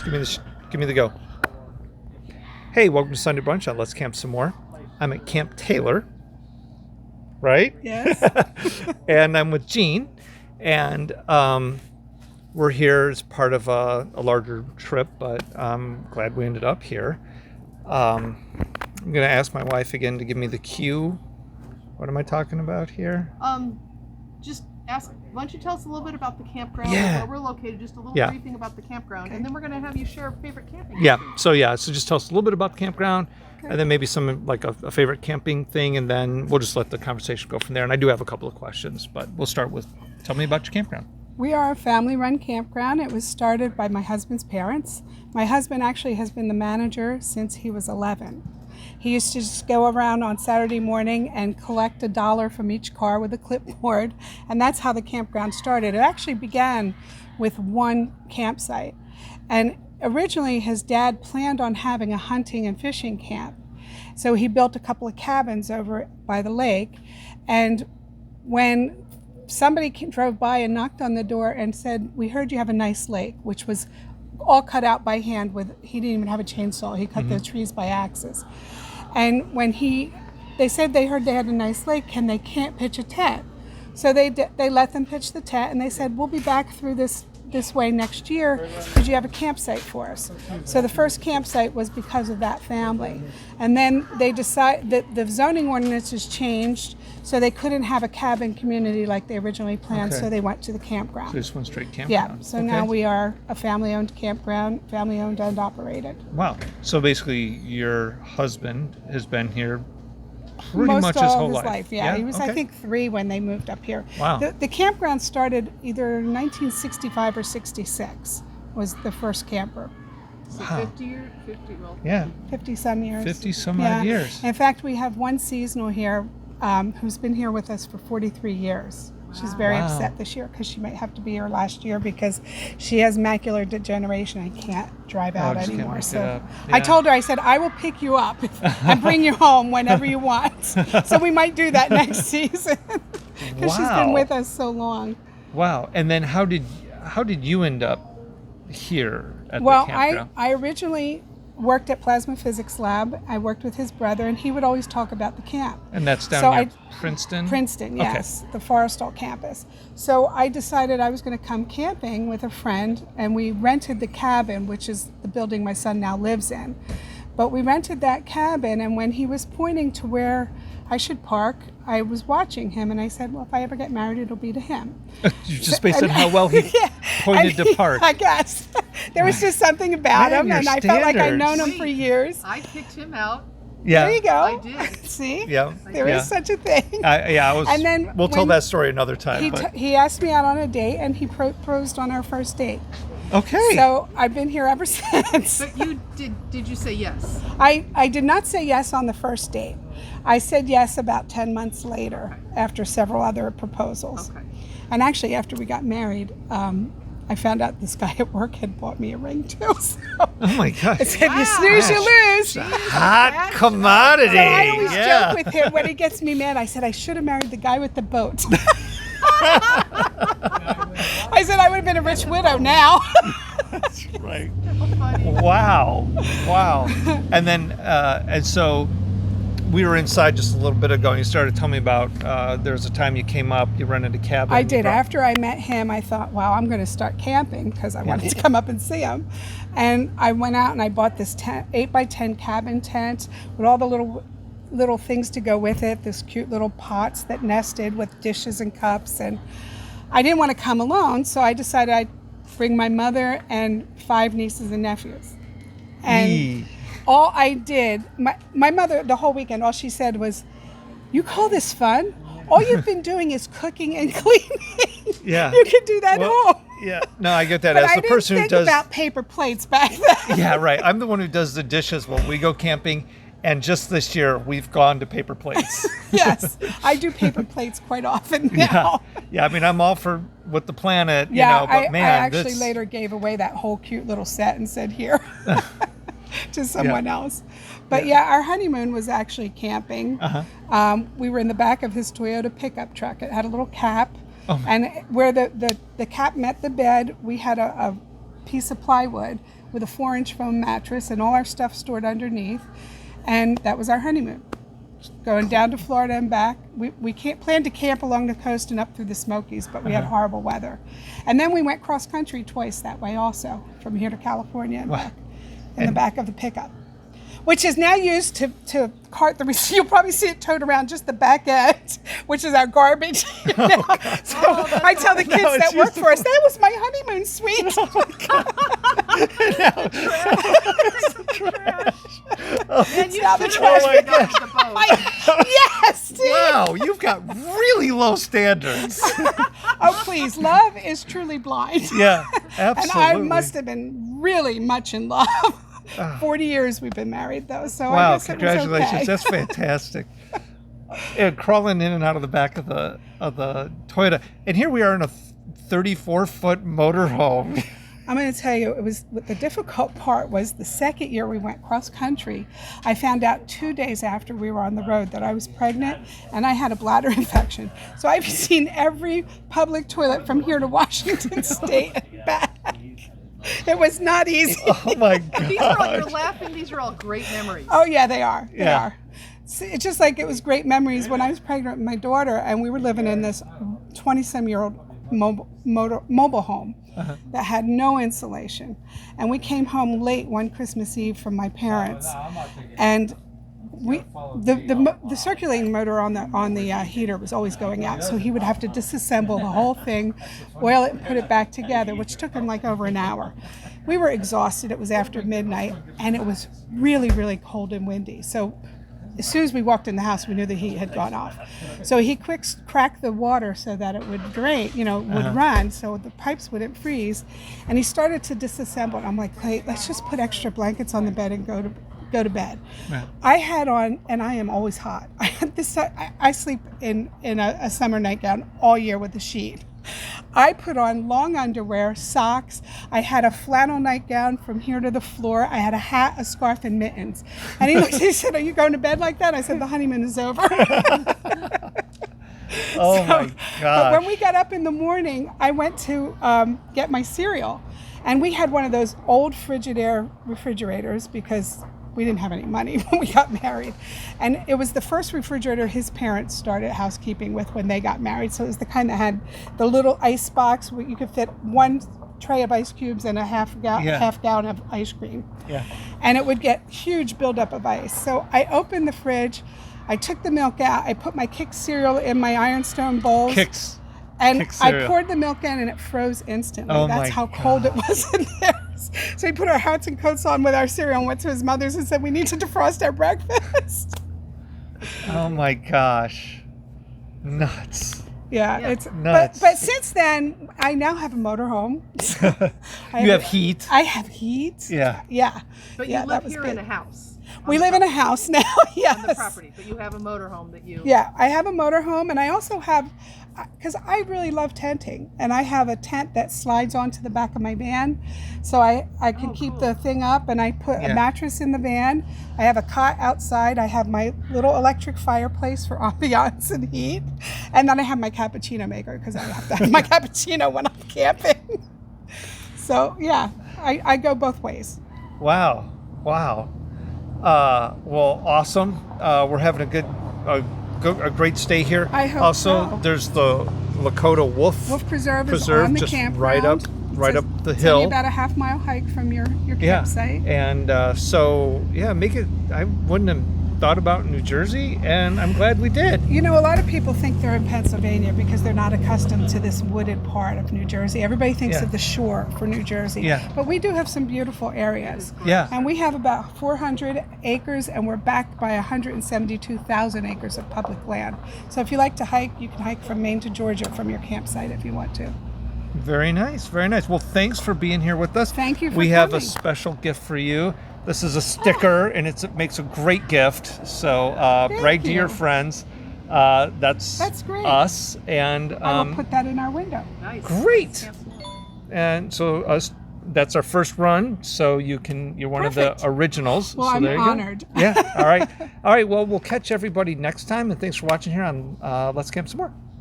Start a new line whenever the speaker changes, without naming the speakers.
Give me the go. Hey, welcome to Sunday Brunch on Let's Camp Some More. I'm at Camp Taylor, right?
Yes.
And I'm with Jean, and we're here as part of a larger trip, but I'm glad we ended up here. I'm going to ask my wife again to give me the cue. What am I talking about here?
Just ask. Why don't you tell us a little bit about the campground,
Yeah.
where we're located, just a little briefing about the campground, and then we're going to have you share a favorite camping.
So just tell us a little bit about the campground, and then maybe some like a favorite camping thing, and then we'll just let the conversation go from there. And I do have a couple of questions, but we'll start with, tell me about your campground.
We are a family-run campground. It was started by my husband's parents. My husband actually has been the manager since he was 11. He used to just go around on Saturday morning and collect $1 from each car with a clipboard, and that's how the campground started. It actually began with one campsite, and originally his dad planned on having a hunting and fishing camp. So he built a couple of cabins over by the lake, and when somebody drove by and knocked on the door and said, "We heard you have a nice lake," which was all cut out by hand he didn't even have a chainsaw. He cut the trees by axes. And when they said they heard they had a nice lake, can they can't pitch a tent? So they let them pitch the tent, and they said, "We'll be back through this way next year. Could you have a campsite for us?" So the first campsite was because of that family. And then they decided that the zoning ordinances changed, so they couldn't have a cabin community like they originally planned, so they went to the campground.
So just one straight campground.
Yeah, so now we are a family-owned campground, family-owned and operated.
Wow. So basically your husband has been here pretty
Most
much
all
his whole
his
life.
life. Yeah. He was, I think, 3 when they moved up here.
Wow.
The campground started either 1965 or 66 was the first camper.
So
Wow.
50 some years.
50 some odd years.
In fact, we have one seasonal here who's been here with us for 43 years. She's very upset this year because she might have to be here last year because she has macular degeneration and can't drive out
just can't
anymore.
make it
So
up.
I
Yeah.
told her, I said, "I will pick you up and bring you home whenever you want." So we might do that next season because she's been
Wow.
with us so long.
Wow. And then how did you end up here at
Well,
the campground?
I originally worked at Plasma Physics Lab. I worked with his brother, and he would always talk about the camp.
And that's down
So
near
I-
Princeton?
Princeton, yes, the Forrestal campus. So I decided I was going to come camping with a friend, and we rented the cabin, which is the building my son now lives in. But we rented that cabin, and when he was pointing to where I should park, I was watching him, and I said, "Well, if I ever get married, it'll be to him."
Just based on how well he pointed to park.
I guess. There was just something about
Man,
him,
your
and I felt like I'd known
standards.
him for years.
I picked him out.
Yeah.
There you go.
I did.
See?
Yeah.
There is such a thing.
And
then
we'll tell
when
that story another time.
He asked me out on a date, and he proposed on our first date.
Okay.
So I've been here ever since.
But you did you say yes?
I did not say yes on the first date. I said yes about 10 months later after several other proposals.
Okay.
And actually, after we got married, I found out this guy at work had bought me a ring too. So
Oh my gosh.
I said, "You snooze, you lose."
Hot commodity.
So I always
yeah.
joke with him when he gets me mad. I said, "I should have married the guy with the boat." I said, "I would have been a rich widow now."
Right.
Funny.
Wow. Wow. And then, and so we were inside just a little bit ago, and you started telling me about there was a time you came up, you rented a cabin.
I did. After I met him, I thought, wow, I'm going to start camping because I wanted to come up and see him. And I went out and I bought this 8x10 cabin tent with all the little things to go with it, this cute little pots that nested with dishes and cups. And I didn't want to come alone, so I decided I'd bring my mother and 5 nieces and nephews. And
Yee.
all I did, my mother, the whole weekend, all she said was, "You call this fun? All you've been doing is cooking and cleaning.
Yeah.
You can do that
Well,
home."
Yeah. No, I get that.
But
As
I
the
didn't
person who
think
does.
about paper plates back then.
Yeah, right. I'm the one who does the dishes when we go camping, and just this year we've gone to paper plates.
Yes, I do paper plates quite often now.
Yeah. I mean, I'm all for with the planet,
Yeah,
you know, but man,
I actually
this,
later gave away that whole cute little set and said, "Here," to someone else. But yeah, our honeymoon was actually camping. We were in the back of his Toyota pickup truck. It had a little cap, and where the cap met the bed, we had a piece of plywood with a 4-inch foam mattress and all our stuff stored underneath. And that was our honeymoon. Going down to Florida and back. We can't plan to camp along the coast and up through the Smokies, but we had horrible weather. And then we went cross country twice that way also, from here to California and back, in the back of the pickup, which is now used to cart the, you'll probably see it towed around just the back end, which is our garbage. So I tell the kids that work for us, that was my honeymoon suite.
And you
Now the
should
trash
have got the boat.
Yes, Steve.
Wow, you've got really low standards.
Oh, please, love is truly blind.
Yeah,
And
absolutely.
I must have been really much in love. 40 years we've been married, though, so I
Wow,
guess it was
congratulations.
okay.
That's fantastic. And crawling in and out of the back of the Toyota. And here we are in a 34-foot motorhome.
I'm going to tell you, it was the difficult part was the second year we went cross country. I found out 2 days after we were on the road that I was pregnant and I had a bladder infection. So I've seen every public toilet from here to Washington State and back. It was not easy.
Oh my God.
These are all, you're laughing, these are all great memories.
Oh yeah, they are. They
Yeah.
are. It's just like it was great memories when I was pregnant with my daughter and we were living in this 20-some-year-old mobile home that had no insulation. And we came home late one Christmas Eve from my parents, and the circulating motor on the heater was always going out, so he would have to disassemble the whole thing, oil it, and put it back together, which took him like over an hour. We were exhausted. It was after midnight, and it was really, really cold and windy. So as soon as we walked in the house, we knew the heat had gone off. So he cracked the water so that it would drain, would run, so the pipes wouldn't freeze. And he started to disassemble it. I'm like, hey, let's just put extra blankets on the bed and go to bed.
Right.
I had on, and I am always hot. I had this. I sleep in a summer nightgown all year with a sheet. I put on long underwear, socks. I had a flannel nightgown from here to the floor. I had a hat, a scarf, and mittens. And he said, "Are you going to bed like that?" I said, "The honeymoon is over."
Oh my
But
God.
when we got up in the morning, I went to get my cereal. And we had one of those old Frigidaire refrigerators because we didn't have any money when we got married. And it was the first refrigerator his parents started housekeeping with when they got married. So it was the kind that had the little ice box where you could fit one tray of ice cubes and a half gallon of ice cream.
Yeah.
And it would get huge buildup of ice. So I opened the fridge, I took the milk out, I put my Kix cereal in my Ironstone bowls.
Kicks.
And
Kix
I
cereal.
poured the milk in and it froze instantly.
Oh
That's
my
how cold it was in there. So we put our hats and coats on with our cereal and went to his mother's and said, we need to defrost our breakfast.
Oh my gosh. Nuts.
Yeah,
Yeah.
it's
Nuts.
but since then I now have a motorhome.
You have heat.
I have heat.
Yeah.
Yeah.
But
yeah,
you
that
live
was
here
good.
in a house.
We live in a house now. Yes.
On the property, but you have a motorhome that you.
Yeah, I have a motorhome, and I also have, because I really love tenting, and I have a tent that slides onto the back of my van, so I can keep the thing up, and I put
Yeah.
a mattress in the van. I have a cot outside. I have my little electric fireplace for ambiance and heat, and then I have my cappuccino maker because I have to have my cappuccino when I'm camping. So yeah, I go both ways.
Wow. Wow. Well, awesome. We're having a great stay here.
I hope
also,
so.
there's the Lakota Wolf
Wolf Preserve is
Preserve
on the
just
campground.
right up the
It's only
hill.
about a half-mile hike from your
Yeah.
campsite.
And so, yeah, make it. I wouldn't have thought about New Jersey, and I'm glad we did.
You know, a lot of people think they're in Pennsylvania because they're not accustomed to this wooded part of New Jersey. Everybody thinks
Yeah.
of the shore for New Jersey.
Yeah.
But we do have some beautiful areas.
Yeah.
And we have about 400 acres, and we're backed by 172,000 acres of public land. So if you like to hike, you can hike from Maine to Georgia from your campsite if you want to.
Very nice. Very nice. Well, thanks for being here with us.
Thank you for
We have a
coming.
special gift for you. This is a sticker, and it makes a great gift. So
Thank
brag to your
you.
friends. That's
great.
us. And
I will put that in our window.
Nice.
Great.
Campsite.
And so that's our first run. So you're one of
Perfect.
the originals.
Well,
so
I'm
there you go.
honored.
Yeah. All right. All right. Well, we'll catch everybody next time. And thanks for watching here on Let's Camp Some More.